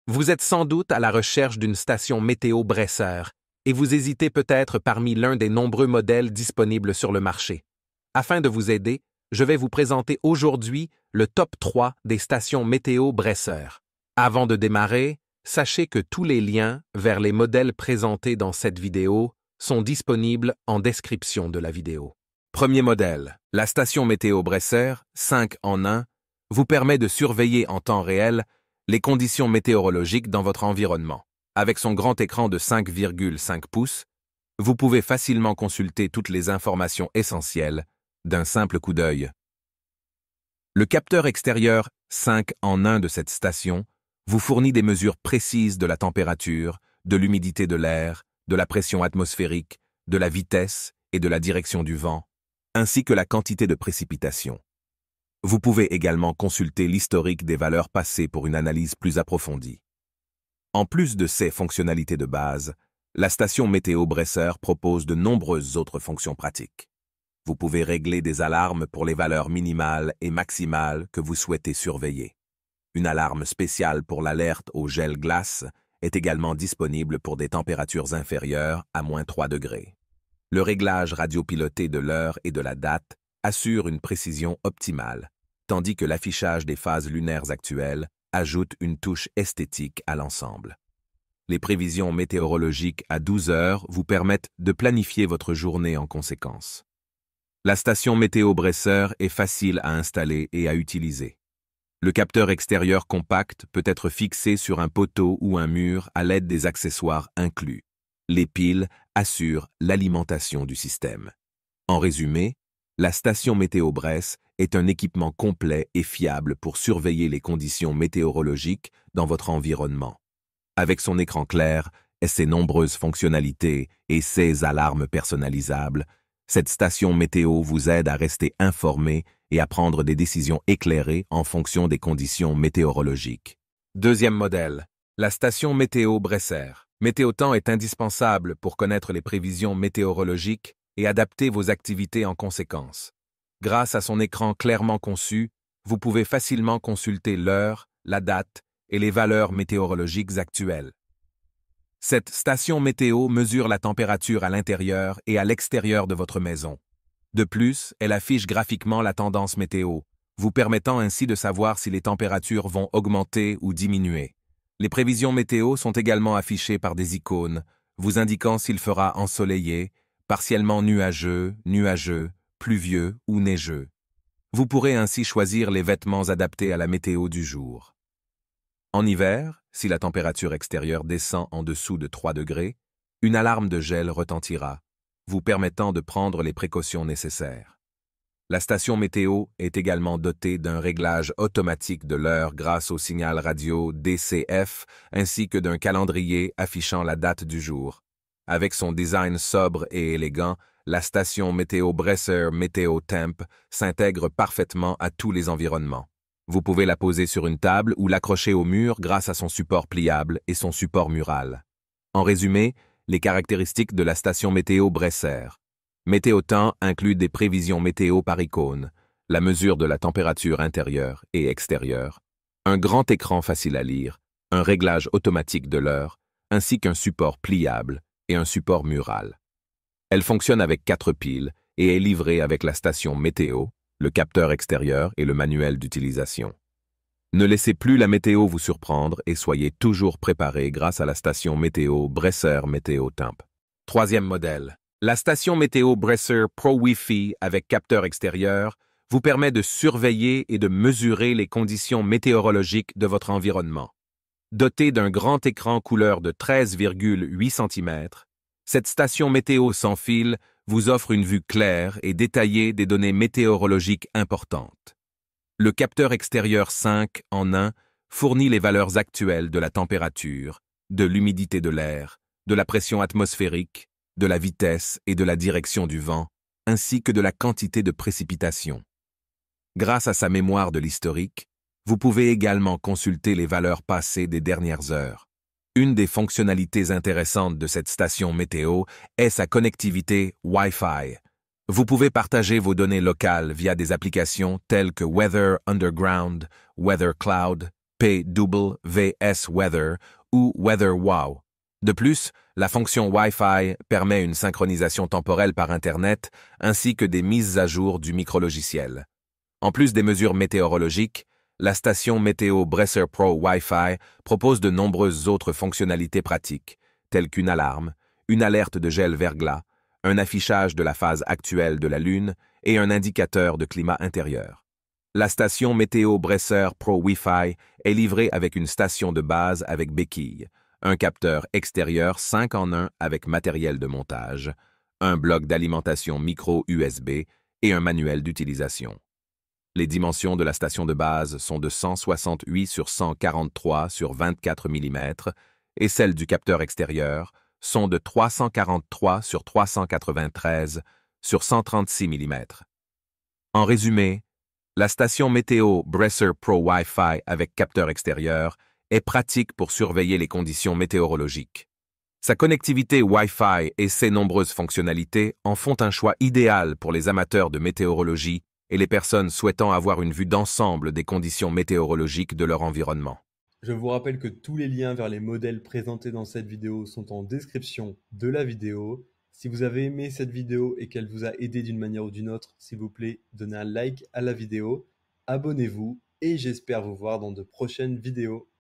Vous êtes sans doute à la recherche d'une station météo Bresser et vous hésitez peut-être parmi l'un des nombreux modèles disponibles sur le marché. Afin de vous aider, je vais vous présenter aujourd'hui le top 3 des stations météo Bresser. Avant de démarrer, sachez que tous les liens vers les modèles présentés dans cette vidéo sont disponibles en description de la vidéo. Premier modèle, la station météo Bresser 5 en 1 vous permet de surveiller en temps réel les conditions météorologiques dans votre environnement. Avec son grand écran de 5,5 pouces, vous pouvez facilement consulter toutes les informations essentielles d'un simple coup d'œil. Le capteur extérieur 5 en 1 de cette station vous fournit des mesures précises de la température, de l'humidité de l'air, de la pression atmosphérique, de la vitesse et de la direction du vent, ainsi que la quantité de précipitations. Vous pouvez également consulter l'historique des valeurs passées pour une analyse plus approfondie. En plus de ces fonctionnalités de base, la station météo Bresser propose de nombreuses autres fonctions pratiques. Vous pouvez régler des alarmes pour les valeurs minimales et maximales que vous souhaitez surveiller. Une alarme spéciale pour l'alerte au gel-glace est également disponible pour des températures inférieures à -3 degrés. Le réglage radiopiloté de l'heure et de la date assure une précision optimale, tandis que l'affichage des phases lunaires actuelles ajoute une touche esthétique à l'ensemble. Les prévisions météorologiques à 12 heures vous permettent de planifier votre journée en conséquence. La station météo Bresser est facile à installer et à utiliser. Le capteur extérieur compact peut être fixé sur un poteau ou un mur à l'aide des accessoires inclus. Les piles assurent l'alimentation du système. En résumé, la station météo Bresser est un équipement complet et fiable pour surveiller les conditions météorologiques dans votre environnement. Avec son écran clair et ses nombreuses fonctionnalités et ses alarmes personnalisables, cette station météo vous aide à rester informé et à prendre des décisions éclairées en fonction des conditions météorologiques. Deuxième modèle, la station météo Bresser. Météo-temps est indispensable pour connaître les prévisions météorologiques et adapter vos activités en conséquence. Grâce à son écran clairement conçu, vous pouvez facilement consulter l'heure, la date et les valeurs météorologiques actuelles. Cette station météo mesure la température à l'intérieur et à l'extérieur de votre maison. De plus, elle affiche graphiquement la tendance météo, vous permettant ainsi de savoir si les températures vont augmenter ou diminuer. Les prévisions météo sont également affichées par des icônes, vous indiquant s'il fera ensoleillé, partiellement nuageux, pluvieux ou neigeux. Vous pourrez ainsi choisir les vêtements adaptés à la météo du jour. En hiver, si la température extérieure descend en dessous de 3 degrés, une alarme de gel retentira, vous permettant de prendre les précautions nécessaires. La station météo est également dotée d'un réglage automatique de l'heure grâce au signal radio DCF ainsi que d'un calendrier affichant la date du jour. Avec son design sobre et élégant, la station météo Bresser Météo Temp s'intègre parfaitement à tous les environnements. Vous pouvez la poser sur une table ou l'accrocher au mur grâce à son support pliable et son support mural. En résumé, les caractéristiques de la station météo Bresser. Météo-temps inclut des prévisions météo par icône, la mesure de la température intérieure et extérieure, un grand écran facile à lire, un réglage automatique de l'heure, ainsi qu'un support pliable et un support mural. Elle fonctionne avec 4 piles et est livrée avec la station météo, le capteur extérieur et le manuel d'utilisation. Ne laissez plus la météo vous surprendre et soyez toujours préparé grâce à la station météo Bresser Météo Temp. Troisième modèle. La station météo Bresser Pro Wi-Fi avec capteur extérieur vous permet de surveiller et de mesurer les conditions météorologiques de votre environnement. Dotée d'un grand écran couleur de 13,8 cm, cette station météo sans fil vous offre une vue claire et détaillée des données météorologiques importantes. Le capteur extérieur 5 en 1 fournit les valeurs actuelles de la température, de l'humidité de l'air, de la pression atmosphérique, de la vitesse et de la direction du vent, ainsi que de la quantité de précipitations. Grâce à sa mémoire de l'historique, vous pouvez également consulter les valeurs passées des dernières heures. Une des fonctionnalités intéressantes de cette station météo est sa connectivité Wi-Fi. Vous pouvez partager vos données locales via des applications telles que Weather Underground, Weather Cloud, PWS Weather ou Weather Wow. De plus, la fonction Wi-Fi permet une synchronisation temporelle par Internet ainsi que des mises à jour du micrologiciel. En plus des mesures météorologiques, la station météo Bresser Pro Wi-Fi propose de nombreuses autres fonctionnalités pratiques, telles qu'une alarme, une alerte de gel verglas, un affichage de la phase actuelle de la Lune et un indicateur de climat intérieur. La station météo Bresser Pro Wi-Fi est livrée avec une station de base avec béquille, un capteur extérieur 5 en 1 avec matériel de montage, un bloc d'alimentation micro USB et un manuel d'utilisation. Les dimensions de la station de base sont de 168 sur 143 sur 24 mm et celles du capteur extérieur sont de 343 sur 393 sur 136 mm. En résumé, la station météo Bresser Pro Wi-Fi avec capteur extérieur est pratique pour surveiller les conditions météorologiques. Sa connectivité Wi-Fi et ses nombreuses fonctionnalités en font un choix idéal pour les amateurs de météorologie et les personnes souhaitant avoir une vue d'ensemble des conditions météorologiques de leur environnement. Je vous rappelle que tous les liens vers les modèles présentés dans cette vidéo sont en description de la vidéo. Si vous avez aimé cette vidéo et qu'elle vous a aidé d'une manière ou d'une autre, s'il vous plaît, donnez un like à la vidéo, abonnez-vous et j'espère vous voir dans de prochaines vidéos.